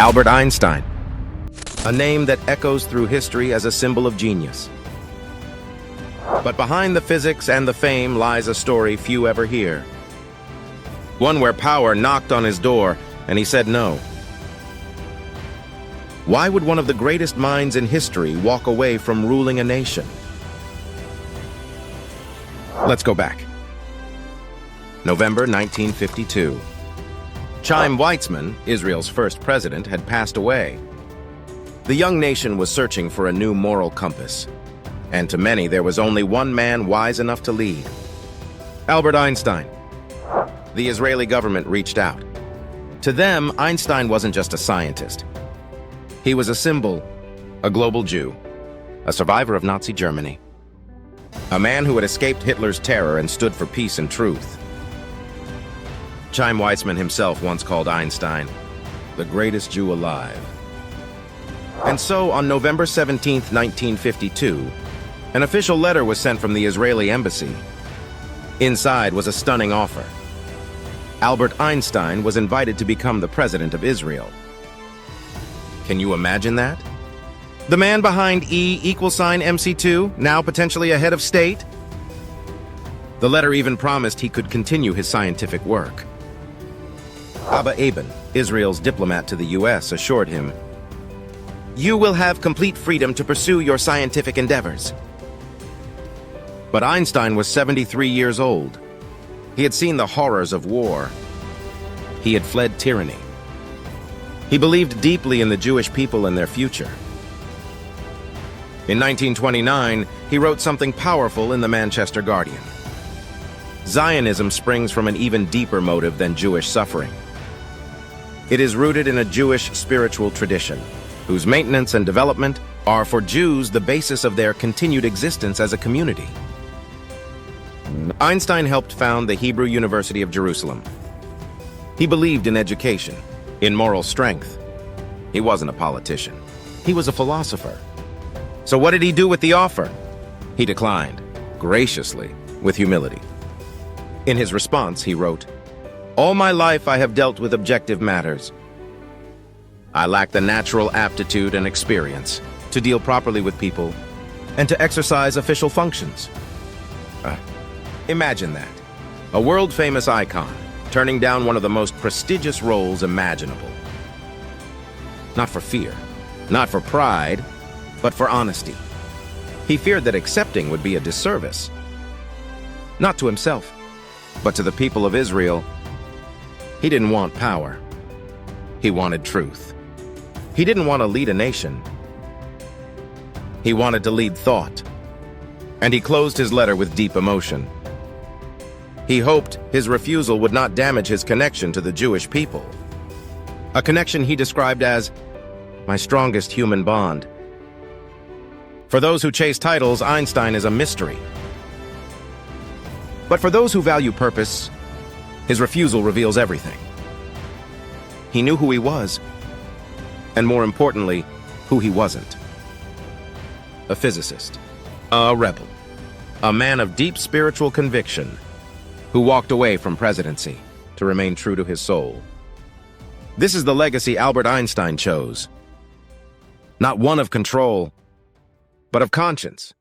Albert Einstein, a name that echoes through history as a symbol of genius. But behind the physics and the fame lies a story few ever hear. One where power knocked on his door and he said no. Why would one of the greatest minds in history walk away from ruling a nation? Let's go back. November 1952. Chaim Weizmann, Israel's first president, had passed away. The young nation was searching for a new moral compass, and to many there was only one man wise enough to lead: Albert Einstein. The Israeli government reached out. To them, Einstein wasn't just a scientist. He was a symbol, a global Jew, a survivor of Nazi Germany, a man who had escaped Hitler's terror and stood for peace and truth. Chaim Weizmann himself once called Einstein the greatest Jew alive. And so, on November 17, 1952, an official letter was sent from the Israeli embassy. Inside was a stunning offer. Albert Einstein was invited to become the president of Israel. Can you imagine that? The man behind E=MC2, now potentially a head of state? The letter even promised he could continue his scientific work. Abba Eban, Israel's diplomat to the U.S., assured him, "You will have complete freedom to pursue your scientific endeavors." But Einstein was 73 years old. He had seen the horrors of war. He had fled tyranny. He believed deeply in the Jewish people and their future. In 1929, he wrote something powerful in the Manchester Guardian. Zionism springs from an even deeper motive than Jewish suffering. It is rooted in a Jewish spiritual tradition, whose maintenance and development are for Jews the basis of their continued existence as a community. Einstein helped found the Hebrew University of Jerusalem. He believed in education, in moral strength. He wasn't a politician. He was a philosopher. So what did he do with the offer? He declined, graciously, with humility. In his response, he wrote, "All my life I have dealt with objective matters. I lack the natural aptitude and experience to deal properly with people and to exercise official functions." Imagine that. A world-famous icon turning down one of the most prestigious roles imaginable. Not for fear, not for pride, but for honesty. He feared that accepting would be a disservice, not to himself, but to the people of Israel. He didn't want power. He wanted truth. He didn't want to lead a nation. He wanted to lead thought. And he closed his letter with deep emotion. He hoped his refusal would not damage his connection to the Jewish people. A connection he described as my strongest human bond. For those who chase titles, Einstein is a mystery. But for those who value purpose, his refusal reveals everything. He knew who he was, and more importantly, who he wasn't. A physicist, a rebel, a man of deep spiritual conviction, who walked away from presidency to remain true to his soul. This is the legacy Albert Einstein chose. Not one of control, but of conscience.